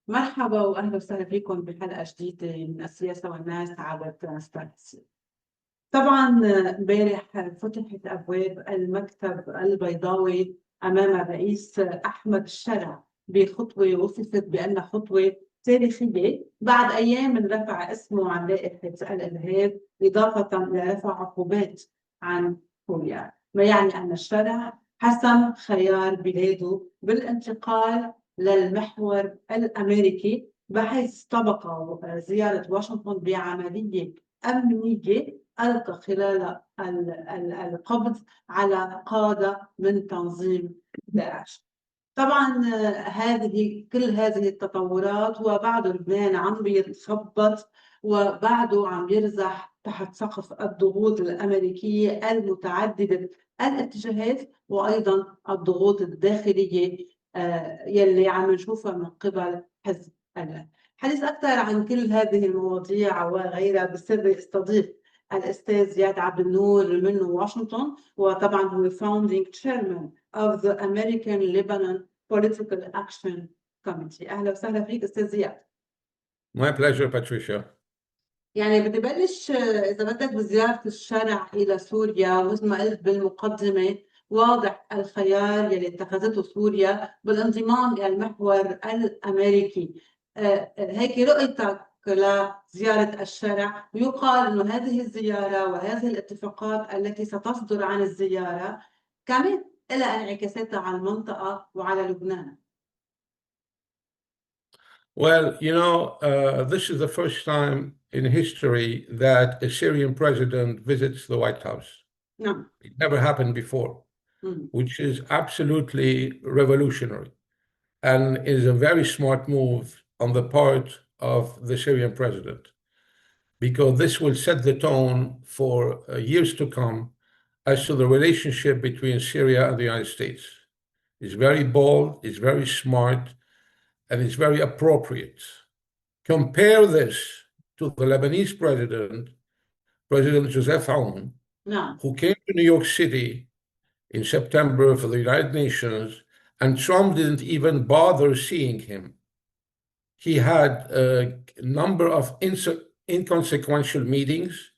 مرحبا واهلا وسهلا فيكم بحلقه جديده من السياسه والناس على ترانسبيرنسي. طبعا امبارح فتحت ابواب المكتب البيضاوي امام الرئيس احمد الشرع بخطوه وصفت بانها خطوه تاريخيه بعد ايام من رفع اسمه عن لائحه الارهاب، اضافه لرفع عقوبات عن سوريا، ما يعني ان الشرع حسم خيار بلاده بالانتقال للمحور الامريكي، بحيث طبق زياره واشنطن بعمليه امنيه ألقى خلال القبض على قادة من تنظيم داعش. طبعا كل هذه التطورات وبعد لبنان عم بيتخبط وبعده عم يرزح تحت سقف الضغوط الأمريكية المتعددة الاتجاهات، وأيضا الضغوط الداخلية يلي عم نشوفها من قبل حزب الله. حديث أكثر عن كل هذه المواضيع وغيرها بسر استضيف الأستاذ زياد عبد النور من واشنطن، وطبعا هو founding chairman of the American Lebanon Political Action Committee. أهلا وسهلا فيك أستاذ زياد. My pleasure, Patricia. يعني بدي بلش إذا بدك بزيارة الشرع إلى سوريا، ومثل ما قلت بالمقدمة واضح الخيار يلي اتخذته سوريا بالانضمام إلى المحور الأمريكي. هيك رؤيتك لزيارة الشرع، ويقال أنه هذه الزيارة وهذه الاتفاقات التي ستصدر عن الزيارة كمان لها انعكاساتها على المنطقة وعلى لبنان. Well, this is the first time in history that a Syrian president visits the White House. نعم. It never happened before, which is absolutely revolutionary and is a very smart move on the part of the Syrian president, because this will set the tone for years to come as to the relationship between Syria and the United States. It's very bold, it's very smart, and it's very appropriate. Compare this to the Lebanese president, President Joseph Aoun, who came to New York City in September for the United Nations, and Trump didn't even bother seeing him. He had a number of inconsequential meetings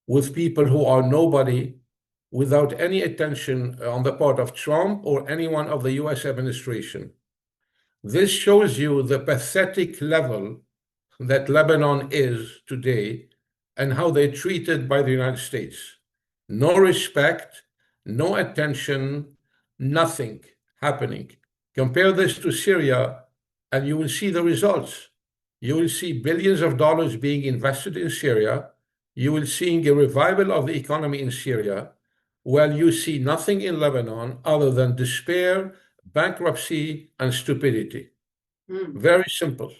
with people who are nobody, without any attention on the part of Trump or anyone of the US administration. This shows you the pathetic level that Lebanon is today and how they're treated by the United States. No respect, no attention, nothing happening. Compare this to Syria and you will see the results. You will see billions of dollars being invested in Syria. You will see a revival of the economy in Syria, while you see nothing in Lebanon other than despair, bankruptcy, and stupidity. Very simple.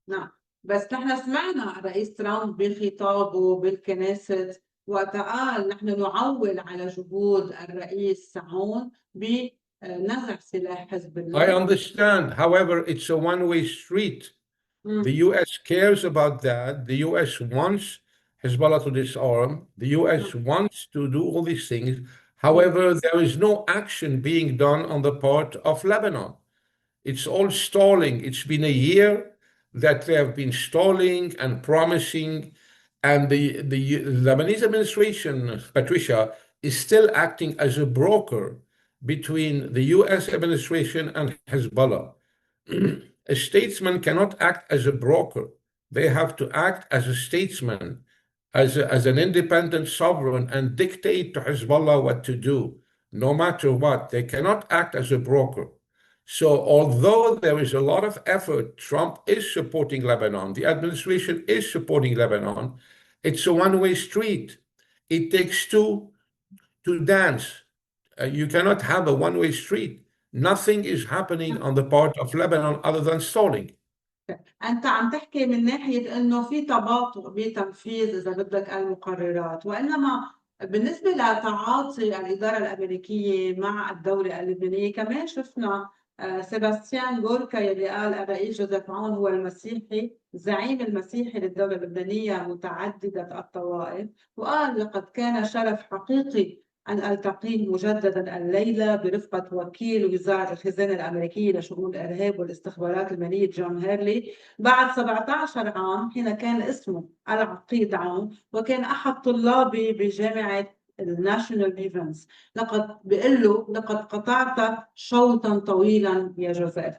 نعم، بس نحن سمعنا الرئيس ترامب بخطابه بالكنيست وقت قال نحن نعول على جهود الرئيس عون بنزع سلاح حزب الله. I understand. However, it's a one-way street. The U.S. cares about that. The U.S. wants Hezbollah to disarm. The U.S. wants to do all these things. However, there is no action being done on the part of Lebanon. It's all stalling. It's been a year that they have been stalling and promising, and the Lebanese administration, Patricia, is still acting as a broker between the US administration and Hezbollah. A statesman cannot act as a broker. They have to act as a statesman, as an independent sovereign, and dictate to Hezbollah what to do, no matter what. They cannot act as a broker. So although there is a lot of effort, Trump is supporting Lebanon, the administration is supporting Lebanon, it's a one-way street. It takes two to dance. You cannot have a one-way street. Nothing is happening on the part of Lebanon other than stalling. أنت عم تحكي من ناحية إنه في تباطؤ بتنفيذ إذا بدك المقررات، وإنما بالنسبة لتعاطي الإدارة الأمريكية مع الدولة اللبنانية كمان شفنا سيباستيان غوركا يلي قال الرئيس جوزيف عون هو المسيحي، الزعيم المسيحي للدولة اللبنانية متعددة الطوائف، وقال لقد كان شرف حقيقي أن ألتقيه مجددا الليلة برفقة وكيل وزارة الخزانة الأمريكية لشؤون الإرهاب والاستخبارات المالية جون هيرلي بعد 17 عام، حين كان اسمه العقيد عام وكان أحد طلابي بجامعة الناشونال ديفنس. بقول له لقد قطعت شوطا طويلا يا جوزيف.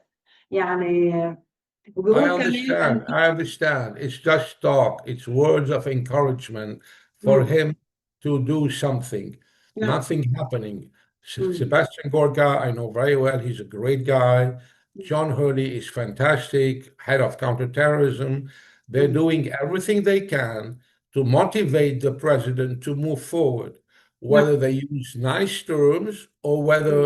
يعني I understand. It's just talk. It's words of encouragement for him to do something. Nothing happening. Sebastian Gorka, I know very well. He's a great guy. John Hurley is fantastic, head of counterterrorism. They're doing everything they can to motivate the president to move forward, whether they use nice terms or whether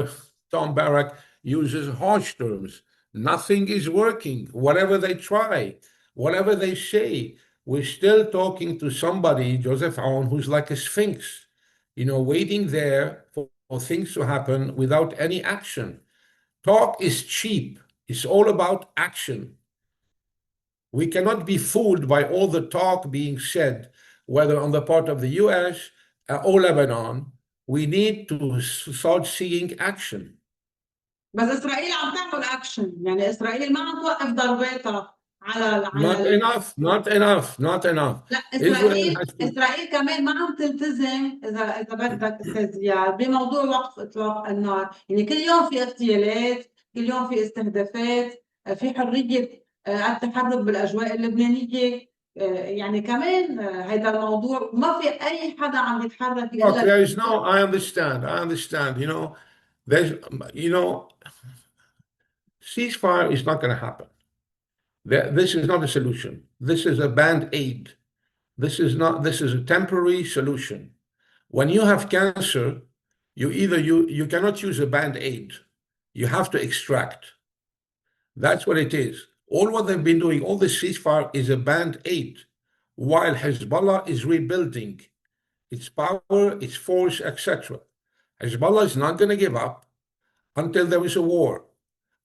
Tom Barrack uses harsh terms. Nothing is working. Whatever they try, whatever they say, we're still talking to somebody, Joseph Aoun, who's like a sphinx, waiting there for things to happen without any action. Talk is cheap. It's all about action. We cannot be fooled by all the talk being said, whether on the part of the US or Lebanon. We need to start seeing action. بس إسرائيل عم تعمل أكشن، يعني إسرائيل ما عم توقف ضرباتها على Not enough. لا، إسرائيل كمان ما عم تلتزم إذا بدك أستاذ زياد بموضوع وقف إطلاق النار. يعني كل يوم في اغتيالات، كل يوم في استهدافات، في حرية التحرك بالأجواء اللبنانية. يعني كمان هذا الموضوع ما في أي حدا عم يتحرك. There is no. I understand. There's ceasefire is not going to happen. This is not a solution. This is a band-aid. This is a temporary solution. When you have cancer, you cannot use a band-aid. You have to extract. That's what it is. All what they've been doing, all this ceasefire is a band-aid, while Hezbollah is rebuilding its power, its force, etc. Hezbollah is not going to give up until there is a war,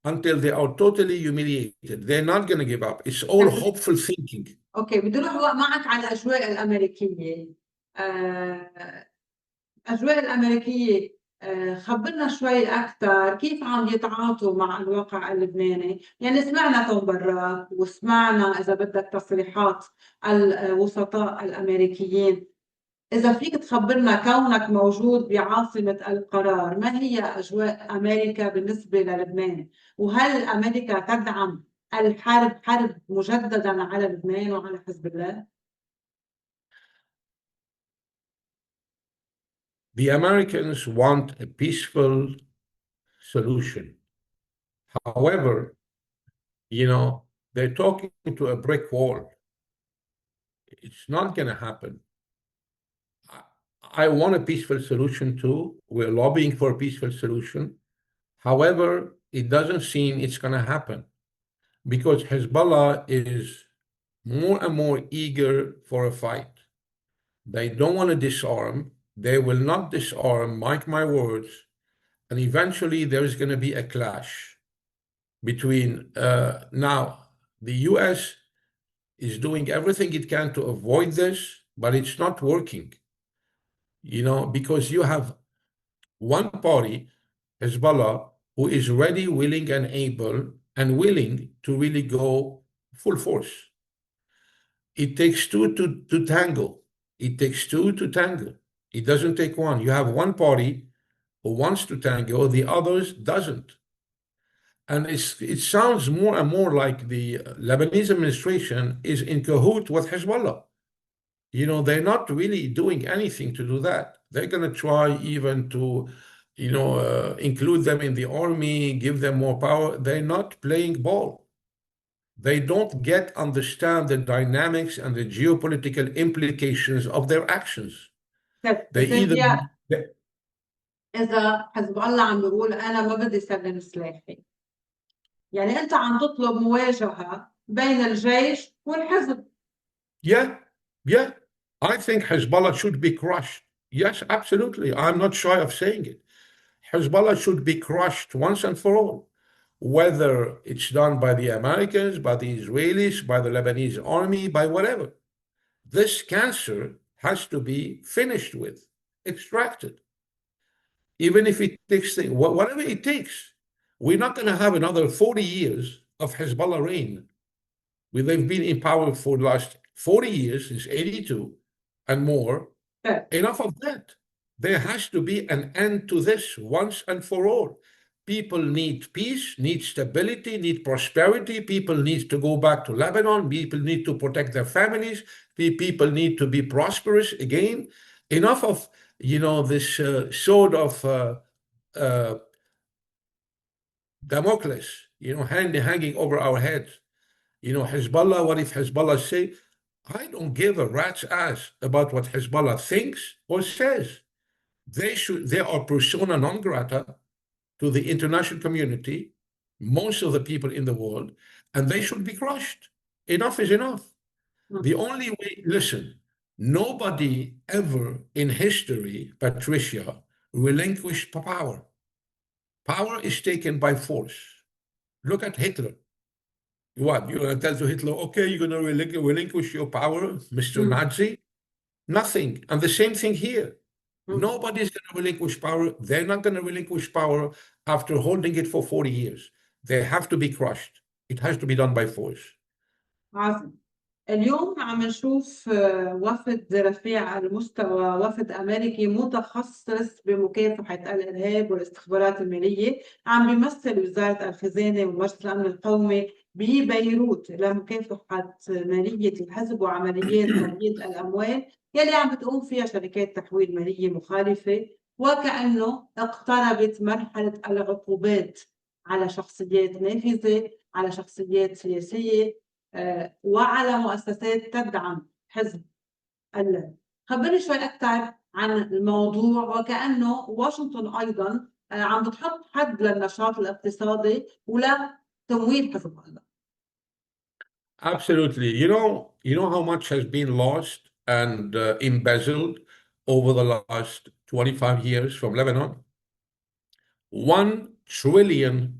until they are totally humiliated. They're not going to give up. It's all hopeful thinking. اوكي، بدي اروح معك على الاجواء الامريكيه. الاجواء الامريكيه، خبرنا شوي اكثر كيف عم يتعاطوا مع الواقع اللبناني. يعني سمعنا تنبرات وسمعنا اذا بدك تصريحات الوسطاء الامريكيين. إذا فيك تخبرنا كونك موجود بعاصمة القرار، ما هي أجواء أمريكا بالنسبة للبنان؟ وهل أمريكا تدعم حرب مجددا على لبنان وعلى حزب الله؟ The Americans want a peaceful solution. However, they're talking to a brick wall. It's not going to happen. I want a peaceful solution too. We're lobbying for a peaceful solution. However, it doesn't seem it's going to happen because Hezbollah is more and more eager for a fight. They don't want to disarm. They will not disarm, mark my words. And eventually there is going to be a clash between, now the US is doing everything it can to avoid this, but it's not working. Because you have one party, Hezbollah, who is ready, willing, and able, and willing to really go full force. It takes two to tango. It takes two to tango. It doesn't take one. You have one party who wants to tango, the others doesn't. And it sounds more and more like the Lebanese administration is in cahoot with Hezbollah. They're not really doing anything to do that. They're going to try even to, include them in the army, give them more power. They're not playing ball. They don't understand the dynamics and the geopolitical implications of their actions. إذا حزب الله عم بيقول أنا ما بدي سلم سلاحي، يعني أنت عم تطلب مواجهة بين الجيش والحزب. Yeah. I think Hezbollah should be crushed. Yes, absolutely. I'm not shy of saying it. Hezbollah should be crushed once and for all, whether it's done by the Americans, by the Israelis, by the Lebanese army, by whatever. This cancer has to be finished with, extracted. even if it takes whatever it takes. We're not going to have another 40 years of Hezbollah reign. They've been in power for the last 40 years, since 82 and more. Yeah. Enough of that. There has to be an end to this once and for all. People need peace, need stability, need prosperity. People need to go back to Lebanon. People need to protect their families. People need to be prosperous again. Enough of, this sword of Damocles, hanging over our heads. Hezbollah, what if Hezbollah say? I don't give a rat's ass about what Hezbollah thinks or says. They are persona non grata to the international community, most of the people in the world, and they should be crushed. Enough is enough. The only way, listen, nobody ever in history, Patricia, relinquished power. Power is taken by force. Look at Hitler. What, you're going to tell to Hitler, okay, you're going to relinquish your power, Mr. Nazi? Nothing. And the same thing here. Nobody's going to relinquish power. They're not going to relinquish power after holding it for 40 years. They have to be crushed. It has to be done by force. عظيم. اليوم عم نشوف وفد رفيع المستوى، وفد أمريكي متخصص بمكافحة الإرهاب والاستخبارات المالية، عم بيمثل وزارة الخزانة ومجلس الأمن القومي ببيروت لمكافحة مالية الحزب وعمليات تهريب الأموال يلي عم بتقوم فيها شركات تحويل مالية مخالفة، وكأنه اقتربت مرحلة العقوبات على شخصيات نافذة، على شخصيات سياسية، وعلى مؤسسات تدعم حزب الله. خبرني شوي أكثر عن الموضوع، وكأنه واشنطن أيضا عم بتحط حد للنشاط الاقتصادي ولا تمويل حزب الله. Absolutely. You know how much has been lost and embezzled over the last 25 years from Lebanon? $1 trillion.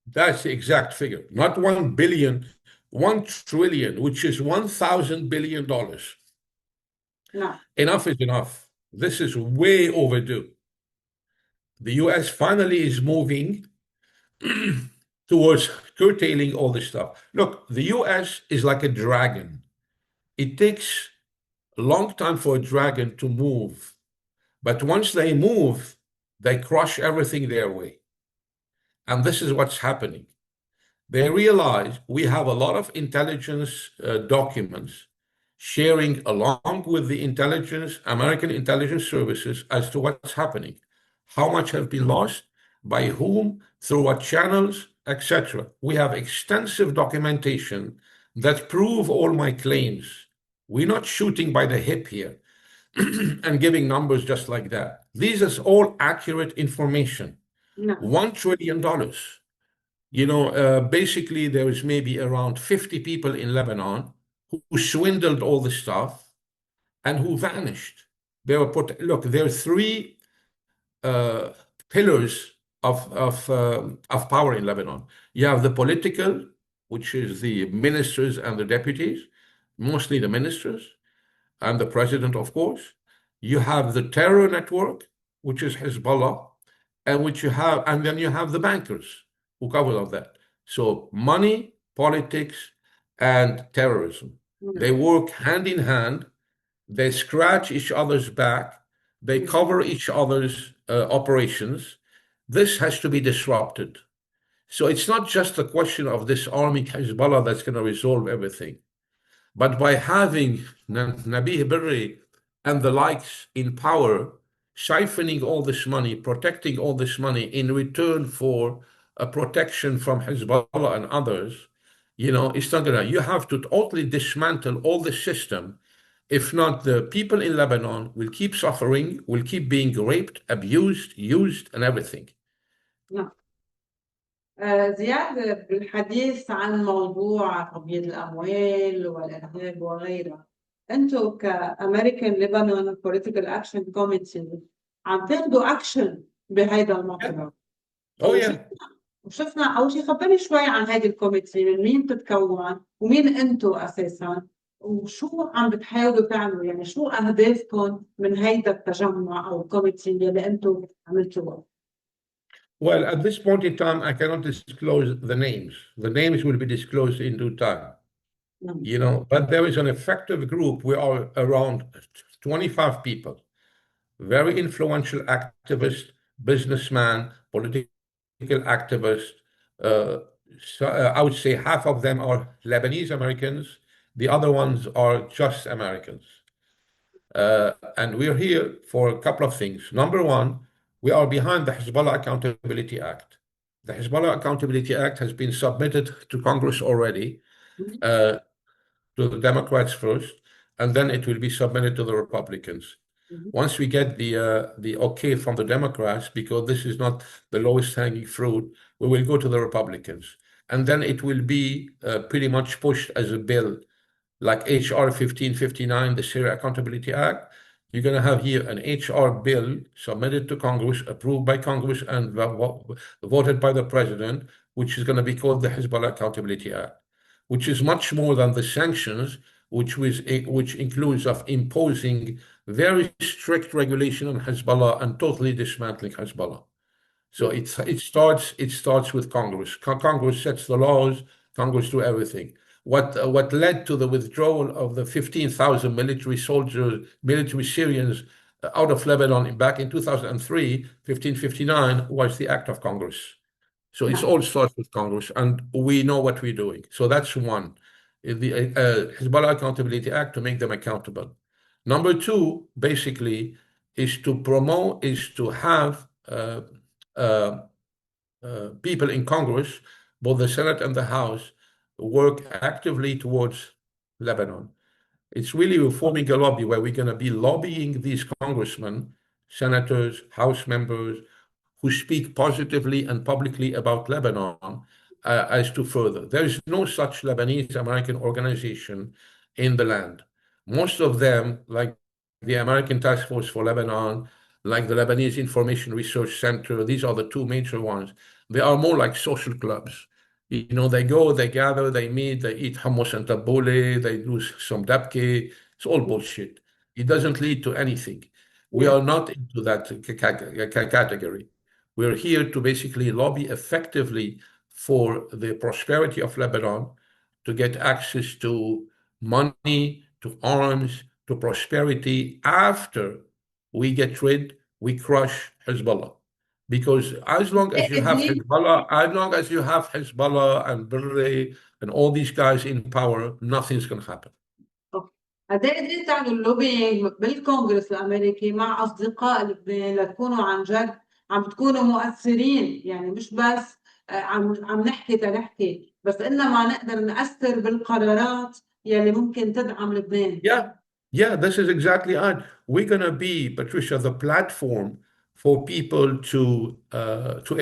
That's the exact figure. Not 1 billion, 1 trillion, which is $1,000 billion. No. Enough is enough. This is way overdue. The US finally is moving towards curtailing all this stuff. Look, the US is like a dragon. It takes a long time for a dragon to move. But once they move, they crush everything their way. And this is what's happening. They realize we have a lot of intelligence documents sharing along with the American intelligence services as to what's happening. How much has been lost, by whom, through what channels, etc. We have extensive documentation that prove all my claims. We're not shooting by the hip here and giving numbers just like that. These are all accurate information. No. $1 trillion. Basically, there is maybe around 50 people in Lebanon who swindled all the stuff and who vanished. They were look, there are three pillars of power in Lebanon. You have the political, which is the ministers and the deputies, mostly the ministers, and the president, of course. You have the terror network, which is Hezbollah, and then you have the bankers who cover all that. So money, politics, and terrorism. They work hand in hand. They scratch each other's back. They cover each other's operations. This has to be disrupted. So it's not just a question of disarming Hezbollah that's going to resolve everything. But by having Nabih Berri and the likes in power, siphoning all this money, protecting all this money in return for a protection from Hezbollah and others, it's not gonna. You have to totally dismantle all the system. If not, the people in Lebanon will keep suffering, will keep being raped, abused, used, and everything. نعم. زياد، بالحديث عن موضوع قضية الأموال والإرهاب وغيرها، أنتم كأمريكان لبنان بوليتيكال أكشن كوميتي عم تاخذوا أكشن بهيدا الموضوع. وشفنا أول شيء، خبرني شوي عن هذه الكوميتي، من مين بتتكون ومين أنتم أساساً، وشو عم بتحاولوا تعملوا؟ يعني شو أهدافكم من هيدا التجمع أو الكوميتي اللي أنتم عملتوه؟ Well, at this point in time, I cannot disclose the names. The names will be disclosed in due time. But there is an effective group. We are around 25 people, very influential activists, businessmen, political activists. I would say half of them are Lebanese Americans. The other ones are just Americans. And we're here for a couple of things. Number one, we are behind the Hezbollah Accountability Act. The Hezbollah Accountability Act has been submitted to Congress already, to the Democrats first, and then it will be submitted to the Republicans. Once we get the okay from the Democrats, because this is not the lowest hanging fruit, we will go to the Republicans. And then it will be pretty much pushed as a bill, like HR 1559, the Syria Accountability Act. You're going to have here an HR bill submitted to Congress, approved by Congress, and voted by the president, which is going to be called the Hezbollah Accountability Act, which is much more than the sanctions, which includes of imposing very strict regulation on Hezbollah and totally dismantling Hezbollah. So it starts with Congress. Congress sets the laws. Congress do everything. What led to the withdrawal of the 15,000 military Syrians out of Lebanon back in 2003, 1559, was the act of Congress. So it all starts with Congress, and we know what we're doing. So that's one, the Hezbollah Accountability Act, to make them accountable. Number two, basically, is to have people in Congress, both the Senate and the House, work actively towards Lebanon. It's really forming a lobby where we're going to be lobbying these congressmen, senators, House members, who speak positively and publicly about Lebanon as to further. There is no such Lebanese American organization in the land. Most of them, like the American Task Force for Lebanon, like the Lebanese Information Research Center, these are the two major ones. They are more like social clubs. They go, they gather, they meet, they eat hummus and tabbouleh, they do some dabke. It's all bullshit. It doesn't lead to anything. We are not into that category. We're here to basically lobby effectively for the prosperity of Lebanon, to get access to money, to arms, to prosperity after we crush Hezbollah. Because as long as you have Hezbollah and Berre and all these guys in power, nothing's going to happen. قد ايه قدرتوا تعملوا اللوبينج بالكونغرس الامريكي مع اصدقاء لبنان لتكونوا عن جد عم بتكونوا مؤثرين؟ يعني مش بس عم نحكي تنحكي، بس انما نقدر نأثر بالقرارات يلي ممكن تدعم لبنان. Yeah, this is exactly it. We're going to be, Patricia, the platform for people to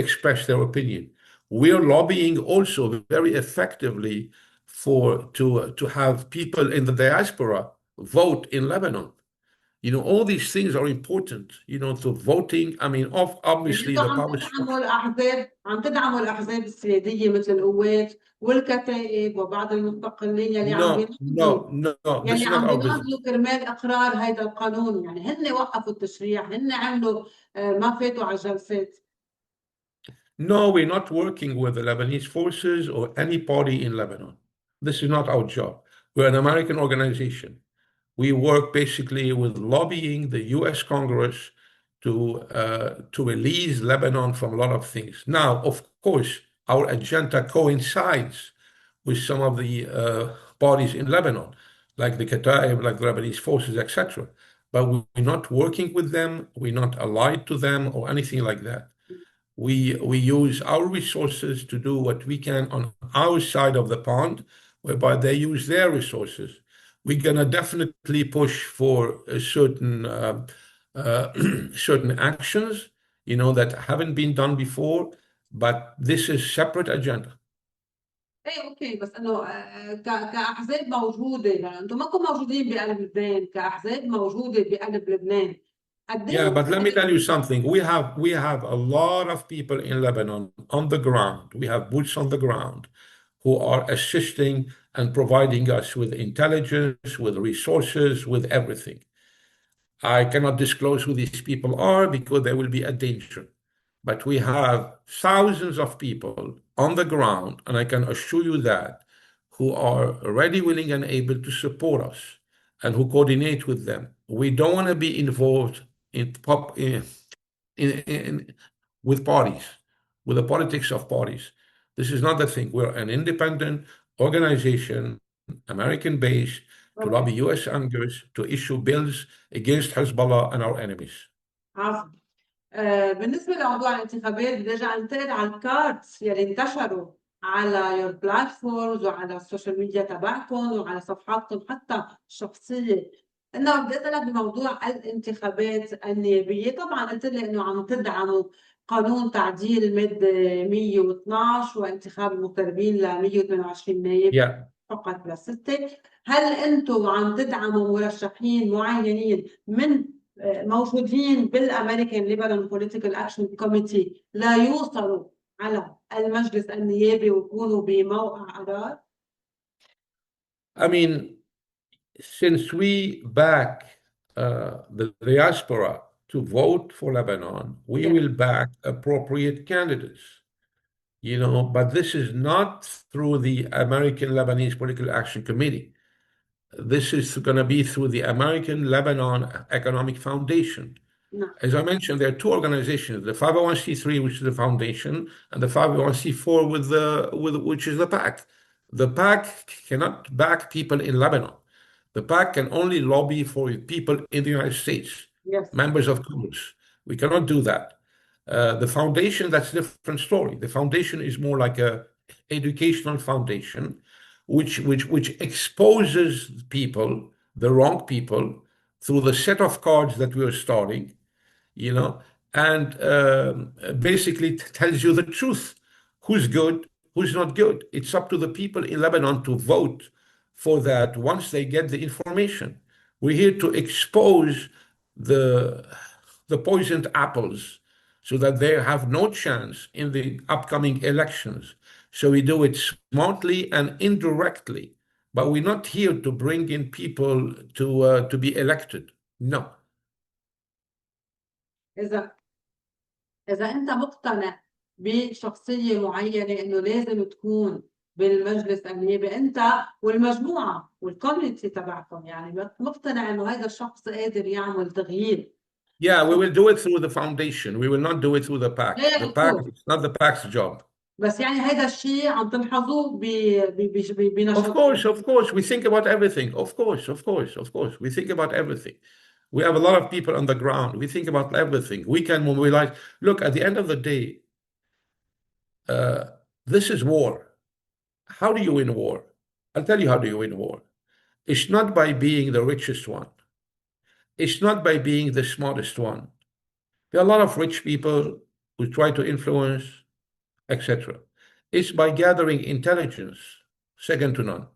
express their opinion. We're lobbying also very effectively to have people in the diaspora vote in Lebanon. All these things are important, to voting. I mean, obviously the power عم تدعموا الأحزاب السيادية مثل القوات والكتائب وبعض المستقلين يلي عم بيناضلوا يلي عم بيناضلوا كرمال إقرار هذا القانون. يعني هن وقفوا التشريع، هن عملوا ما فاتوا على الجلسات. No, we're not working with the Lebanese forces or any party in Lebanon. This is not our job. We're an American organization. We work basically with lobbying the U.S. Congress to release Lebanon from a lot of things. Now, of course, our agenda coincides with some of the parties in Lebanon, like the Kataib, like the Lebanese forces, etc. But we're not working with them. We're not allied to them or anything like that. We use our resources to do what we can on our side of the pond, whereby they use their resources. We're going to definitely push for certain actions, that haven't been done before, but this is separate agenda. ايه اوكي، بس انه كاحزاب موجوده، لانه انتم ماكم موجودين بقلب لبنان، كاحزاب موجوده بقلب لبنان. Yeah, but let me tell you something. We have a lot of people in Lebanon on the ground. We have boots on the ground who are assisting and providing us with intelligence, with resources, with everything. I cannot disclose who these people are because there will be a danger. But we have thousands of people on the ground, and I can assure you that, who are ready, willing, and able to support us and who coordinate with them. We don't want to be involved with parties, with the politics of parties. This is not the thing. We're an independent organization, American-based, to lobby U.S. Congress to issue bills against Hezbollah and our enemies. عفوا. بالنسبة لموضوع الانتخابات بدي ارجع انتقل على الكاردز يلي انتشروا على يور بلاتفورمز وعلى السوشيال ميديا تبعكم وعلى صفحاتكم حتى الشخصية. انه بدي اسألك بموضوع الانتخابات النيابية، طبعا قلت لي انه عم تدعموا قانون تعديل المادة 112 وانتخاب المغتربين ل 128 نائب فقط ل6. هل انتم عم تدعموا مرشحين معينين من موجودين بالامريكان ليبرال بوليتيكال اكشن كوميتي لا يوصلوا على المجلس النيابي ويكونوا بموقع قرار؟ I mean, since we back the diaspora to vote for Lebanon, we will back appropriate candidates, you know, but this is not through the American Lebanese Political Action Committee. This is going to be through the American Lebanon Economic Foundation. No. As I mentioned, there are two organizations, the 501c3, which is the foundation, and the 501c4, which is the PAC. The PAC cannot back people in Lebanon. The PAC can only lobby for people in the United States, members of Congress. We cannot do that. The foundation, that's a different story. The foundation is more like an educational foundation, which exposes people, the wrong people, through the set of cards that we are starting, you know, and basically tells you the truth. Who's good, who's not good. It's up to the people in Lebanon to vote for that once they get the information. We're here to expose the poisoned apples so that they have no chance in the upcoming elections. So we do it smartly and indirectly, but we're not here to bring in people to be elected. No. إذا أنت مقتنع بشخصية معينة إنه لازم تكون بالمجلس النيابي، أنت والمجموعة والكوميونتي تبعكم، يعني مقتنع إنه هذا الشخص قادر يعمل تغيير. Yeah, we will do it through the foundation. We will not do it through the PAC. The PAC, it's not the PAC's job. بس يعني هذا الشيء عم تلحظوه بنشاط. Of course, we think about everything. Of course, we think about everything. We have a lot of people on the ground. We think about everything. We can mobilize. Look, at the end of the day, this is war. How do you win war? I'll tell you how do you win war. It's not by being the richest one. It's not by being the smartest one. There are a lot of rich people who try to influence, etc. It's by gathering intelligence, second to none.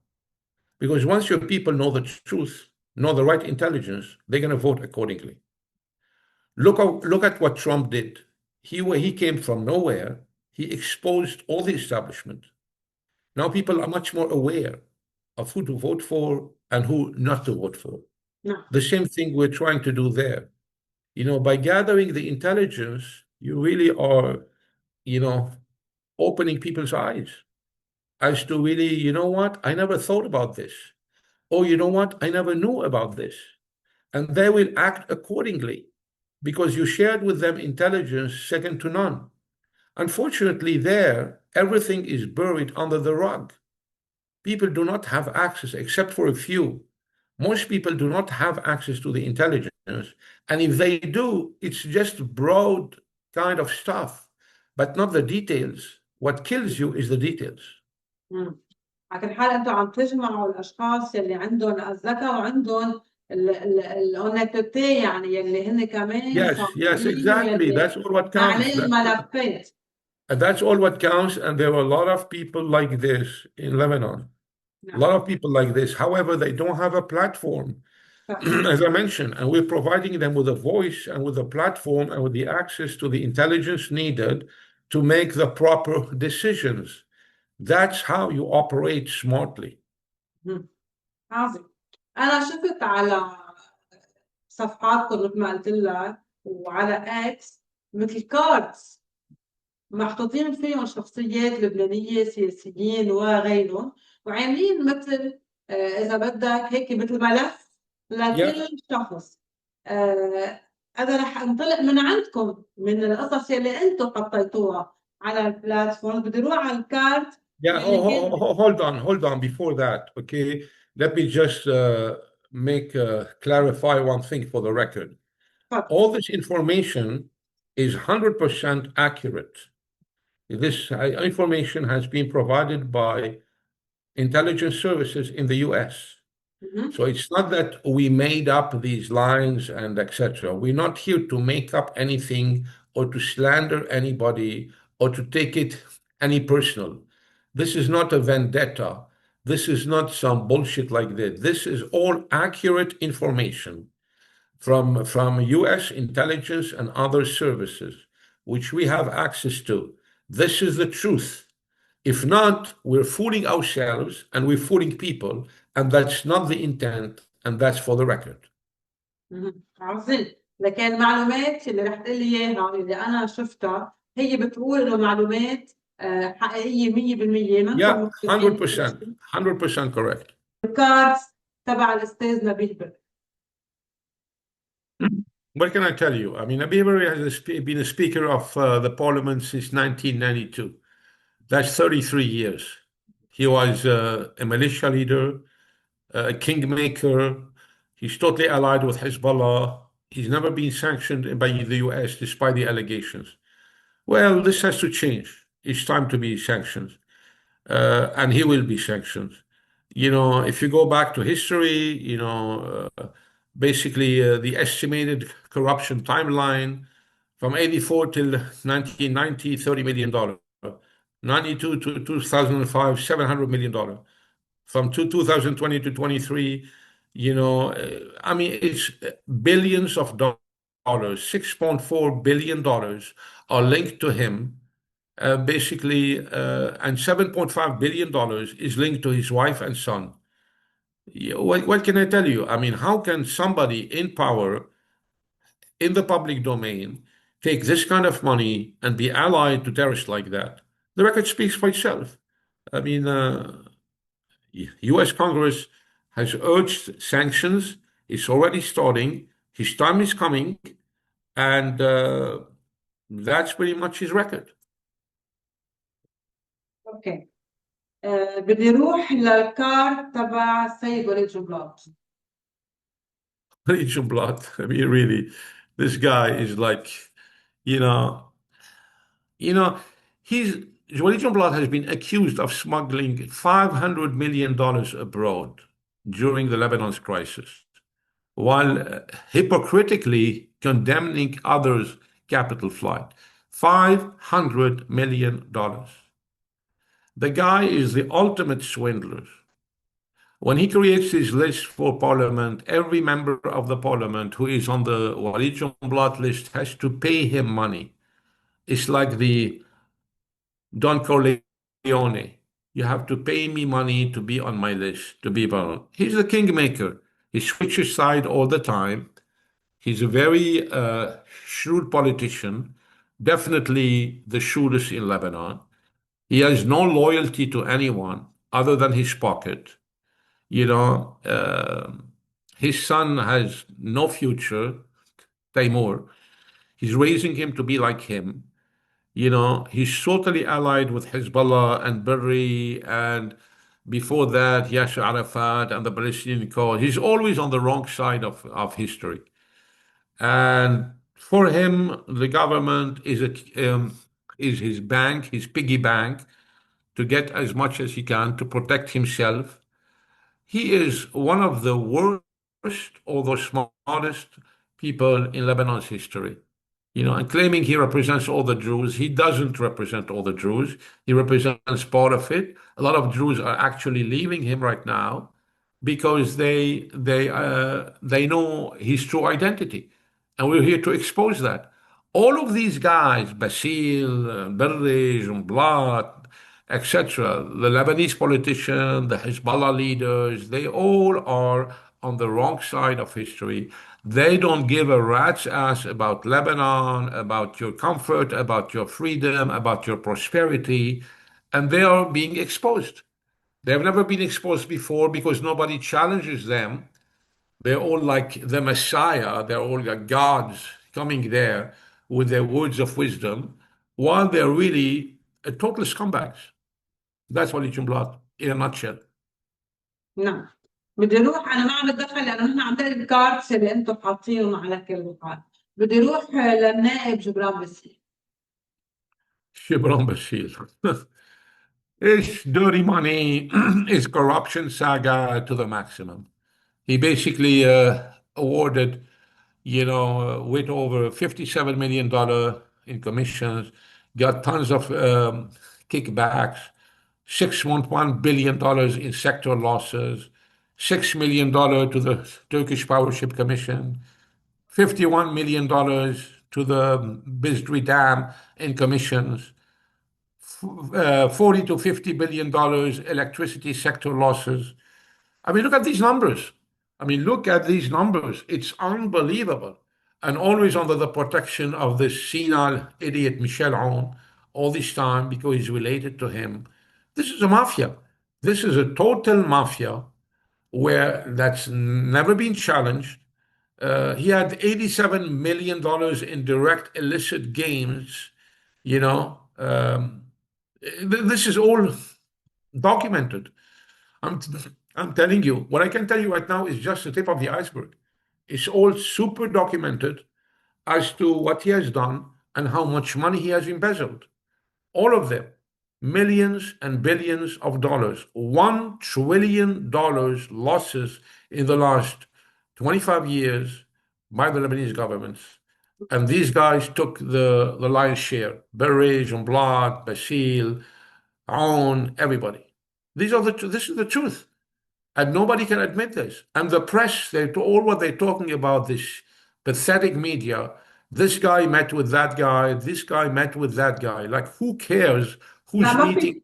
Because once your people know the truth, know the right intelligence, they're going to vote accordingly. Look at what Trump did. He came from nowhere. He exposed all the establishment. Now people are much more aware of who to vote for and who not to vote for. No. The same thing we're trying to do there. You know, by gathering the intelligence, you really are, you know, opening people's eyes as to really, you know what, I never thought about this. Or you know what, I never knew about this. And they will act accordingly because you shared with them intelligence second to none. Unfortunately, there, everything is buried under the rug. People do not have access, except for a few. Most people do not have access to the intelligence. And if they do, it's just broad kind of stuff, but not the details. What kills you is the details. على كل حال انتم عم تجمعوا الاشخاص يلي عندهم الذكاء وعندهم الاونيتيتي، يعني يلي هن كمان Yes, exactly. That's all what counts. الملفات. That's all what counts. And there are a lot of people like this in Lebanon. A lot of people like this. However, they don't have a platform, as I mentioned, and we're providing them with a voice and with a platform and with the access to the intelligence needed to make the proper decisions. That's how you operate smartly. عظيم. أنا شفت على صفحاتكم مثل ما قلت لك وعلى اكس مثل كاردز محطوطين فيهم شخصيات لبنانية سياسيين وغيرهم وعاملين مثل إذا بدك هيك مثل ملف لكل شخص. أنا رح أنطلق من عندكم من القصص اللي أنتم حطيتوها على البلاتفورم. بدي أروح على الكارت. Yeah, hold on. Before that, okay, let me just clarify one thing for the record. All this information is 100% accurate. This information has been provided by intelligence services in the US. So it's not that we made up these lines and etc. We're not here to make up anything or to slander anybody or to take it any personal. This is not a vendetta. This is not some bullshit like that. This is all accurate information from US intelligence and other services, which we have access to. This is the truth. If not, we're fooling ourselves and we're fooling people, and that's not the intent, and that's for the record. عظيم. لكن المعلومات اللي رح تقول لي اياها اللي انا شفتها هي بتقول انه معلومات حقيقيه 100%. Yeah, 100% correct. الكاردز تبع الاستاذ نبيه بكر. What can I tell you? I mean, Nabih Berri has been a speaker of the parliament since 1992. That's 33 years. He was a militia leader, a kingmaker. He's totally allied with Hezbollah. He's never been sanctioned by the US despite the allegations. Well, this has to change. It's time to be sanctioned. And he will be sanctioned. You know, if you go back to history, you know, basically the estimated corruption timeline from 84 till 1990, $30 million. 92 to 2005, $700 million. From 2020 to 23, you know, I mean, it's billions of dollars, $6.4 billion are linked to him, basically, and $7.5 billion is linked to his wife and son. What can I tell you? I mean, how can somebody in power, in the public domain, take this kind of money and be allied to terrorists like that? The record speaks for itself. I mean, US Congress has urged sanctions. It's already starting. His time is coming. And that's pretty much his record. Okay. بدي روح للكارت تبع السيد وليد جنبلاط. وليد Jumblat, I mean, really, this guy is like, you know, وليد Jumblat has been accused of smuggling $500 million abroad during the Lebanon's crisis, while hypocritically condemning others' capital flight. $500 million. The guy is the ultimate swindler. When he creates his list for parliament, every member of the parliament who is on the Walid Jumblat list has to pay him money. It's like the Don Corleone. You have to pay me money to be on my list, to be part. He's the kingmaker. He switches side all the time. He's a very shrewd politician, definitely the shrewdest in Lebanon. He has no loyalty to anyone other than his pocket. You know, his son has no future, Taimur. He's raising him to be like him. You know, he's totally allied with Hezbollah and Berri, and before that, Yasser Arafat and the Palestinian cause. He's always on the wrong side of history. And for him, the government is his bank, his piggy bank, to get as much as he can to protect himself. He is one of the worst or the smartest people in Lebanon's history. You know, and claiming he represents all the Jews, he doesn't represent all the Jews. He represents part of it. A lot of Jews are actually leaving him right now because they know his true identity, and we're here to expose that. All of these guys, Basil, Berri, Jumblat, etc. The Lebanese politicians, the Hezbollah leaders, they all are on the wrong side of history. They don't give a rat's ass about Lebanon, about your comfort, about your freedom, about your prosperity, and they are being exposed. They've never been exposed before because nobody challenges them. They're all like the Messiah, they're all like gods coming there with their words of wisdom, while they're really total scumbags. That's what it's blood in a nutshell. نعم. بدي اروح، انا ما عم بتدخل لانه نحن عندنا الكاردز اللي انتم حاطينهم على كل قاعد. بدي اروح للنائب جبران بسيط. Shibram Bashir. It's dirty money, it's corruption saga to the maximum. He basically awarded, with over $57 million in commissions, got tons of kickbacks, $6.1 billion in sector losses, $6 million to the Turkish Power Ship Commission, $51 million to the Bizdri Dam in commissions, 40 to $50 billion electricity sector losses. I mean, look at these numbers. Look at these numbers. It's unbelievable. And always under the protection of this senile idiot Michel Aoun all this time because he's related to him. This is a mafia. This is a total mafia where that's never been challenged. He had $87 million in direct illicit gains. This is all documented. I'm telling you, what I can tell you right now is just the tip of the iceberg. It's all super documented as to what he has done and how much money he has embezzled. All of them, millions and billions of dollars, $1 trillion losses in the last 25 years by the Lebanese government. And these guys took the lion's share. Berry, Jean-Blad, Basile, Aoun, everybody. This is the truth. And nobody can admit this. And the press, all what they're talking about, this pathetic media, this guy met with that guy, this guy met with that guy. Like, who cares who's لا، meeting?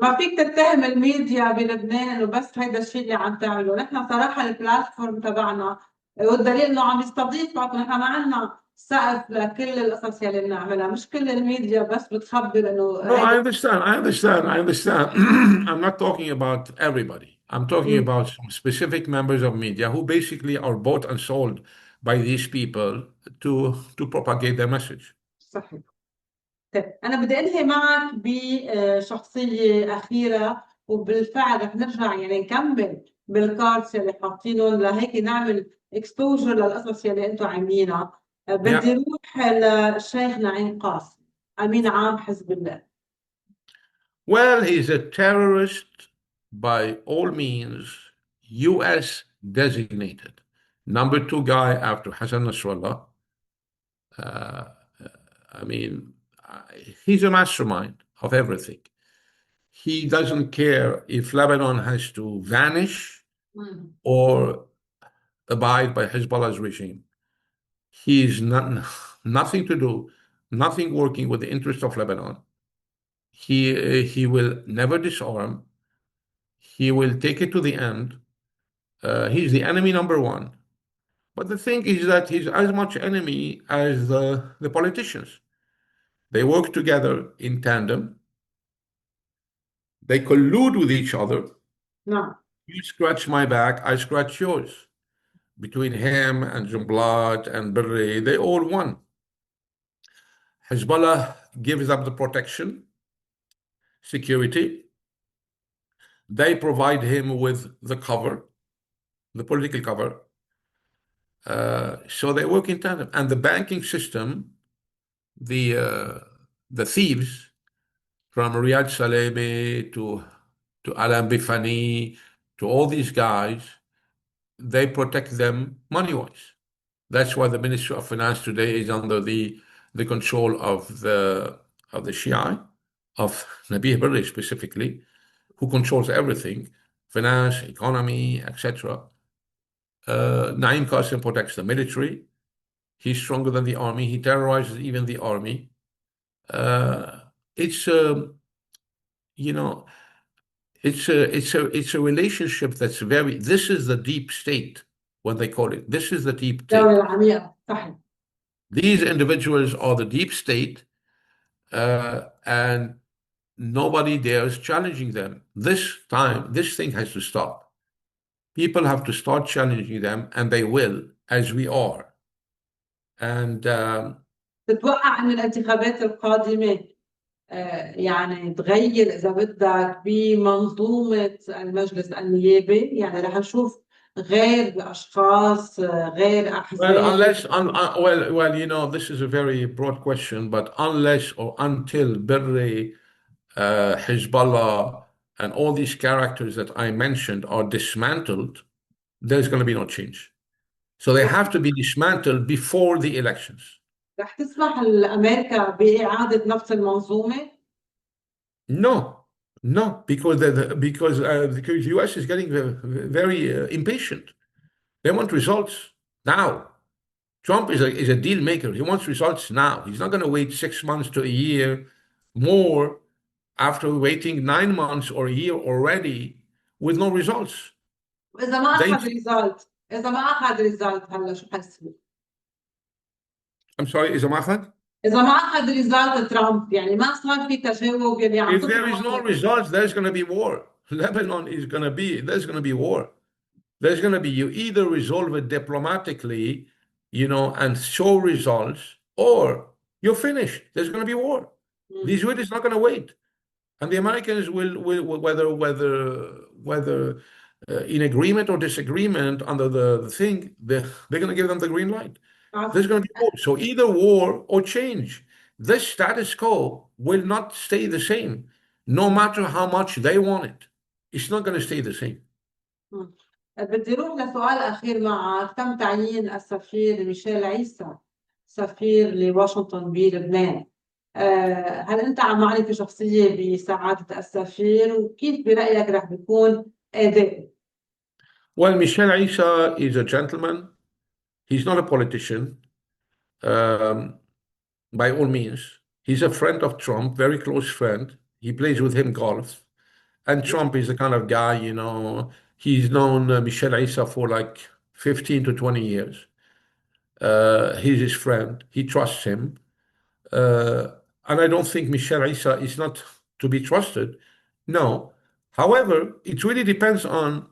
ما فيك تتهم الميديا بلبنان انه بس هيدا الشيء اللي عم تعمله. نحن صراحه البلاتفورم تبعنا والدليل انه عم يستضيفك، نحن ما عندنا سقف لكل القصص يلي بنعملها. مش كل الميديا بس بتخبر انه No, I understand. I'm not talking about everybody. I'm talking about some specific members of media who basically are bought and sold by these people to propagate their message. صحيح. طيب أنا بدي أنهي معك بشخصية أخيرة، وبالفعل رح نرجع يعني نكمل بالكاردز اللي حاطينهم لهيك نعمل اكسبوجر للقصص اللي أنتم عاملينها. بدي روح للشيخ نعيم قاسم، أمين عام حزب الله. Well, he's a terrorist by all means, U.S. designated. Number 2 guy after Hassan Nasrallah. He's a mastermind of everything. He doesn't care if Lebanon has to vanish or abide by Hezbollah's regime. He's nothing to do, nothing working with the interest of Lebanon. He will never disarm. He will take it to the end. He's the enemy number 1. But the thing is that he's as much enemy as the politicians. They work together in tandem. They collude with each other. No. You scratch my back, I scratch yours. Between him and Jumblat and Berri, they all won. Hezbollah gives up the protection, security. They provide him with the cover, the political cover. So they work in tandem. And the banking system, the thieves, from Riyad Salemi to Alain Bifani, to all these guys, they protect them money-wise. That's why the Ministry of Finance today is under the control of the Shia, of Nabih Berri specifically, who controls everything, finance, economy, etc. Naim Qasim protects the military. He's stronger than the army. He terrorizes even the army. It's you know, it's a relationship that's very, this is the deep state, what they call it. This is the deep الدولة state. العميقة صحيح. These individuals are the deep state, and nobody there is challenging them. This time, this thing has to stop. People have to start challenging them, and they will, as we are. And تتوقع أن الانتخابات القادمة يعني تغير إذا بدك بمنظومة المجلس النيابي؟ يعني رح نشوف غير أشخاص غير أحزاب. Well, you know, this is a very broad question, but unless or until Birri, Hezbollah, and all these characters that I mentioned are dismantled, there's going to be no change. So they have to be dismantled before the elections. رح تسمح الأمريكا بإعادة نفس المنظومة؟ No, because the U.S. is getting very impatient. They want results now. Trump is a deal maker. He wants results now. He's not going to wait 6 months to a year more after waiting 9 months or a year already with no results. وإذا ما أخذ ريزالت هلا شو حيصير؟ I'm sorry, إذا ما أخذ؟ إذا ما أخذ ريزالت ترامب يعني ما صار في تجاوب يلي عم If there is no results, there's going to be war. Lebanon is going to be, there's going to be war. There's going to be, you either resolve it diplomatically, you know, and show results, or you're finished. There's going to be war. The Israelis is not going to wait. And the Americans will whether in agreement or disagreement under the thing, they're going to give them the green light. There's going to be war. So either war or change. This status quo will not stay the same, no matter how much they want it. It's not going to stay the same. بدي روح لسؤال أخير معك. تم تعيين السفير ميشيل عيسى سفير لواشنطن بلبنان. هل أنت عم معرفة شخصية بسعادة السفير وكيف برأيك رح بيكون أداء؟ Well, Michel Isa is a gentleman. He's not a politician, by all means. He's a friend of Trump, very close friend. He plays with him golf. And Trump is the kind of guy, you know, he's known Michel Isa for like 15 to 20 years. He's his friend. He trusts him. And I don't think Michel Isa is not to be trusted. No. However, it really depends on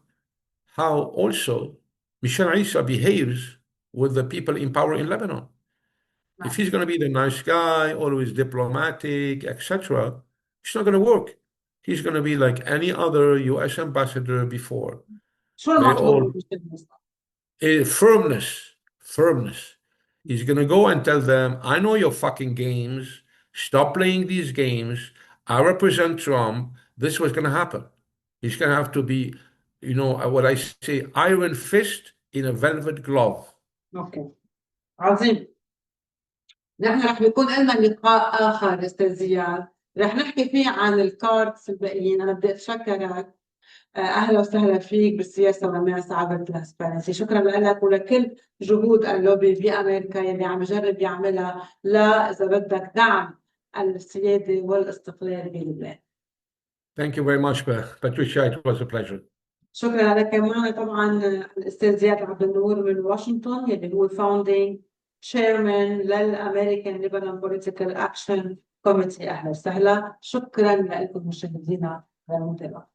how also Michel Isa behaves with the people in power in Lebanon. If he's going to be the nice guy, always diplomatic, etc., it's not going to work. He's going to be like any other U.S. ambassador before. شو المطلوب من Firmness. He's going to go and tell them, I know your fucking games. Stop playing these games. I represent Trump. This was going to happen. He's going to have to be, you know, what I say, iron fist in a velvet glove. اوكي عظيم. نحن رح بيكون لنا لقاء آخر أستاذ زياد رح نحكي فيه عن الكاردز الباقيين. أنا بدي أتشكرك. أهلا وسهلا فيك بالسياسة والناس عبر الترانسبيرنسي. شكرا لك ولكل جهود اللوبي بأمريكا يلي عم يجرب يعملها إذا بدك دعم السيادة والاستقلال بلبنان. Thank you very much, Patricia. It was a pleasure. شكرا لك. معنا طبعا الأستاذ زياد عبد النور من واشنطن يلي هو founding chairman للأمريكان Lebanon Political Action Committee. أهلا وسهلا. شكرا لكم مشاهدينا على المتابعة.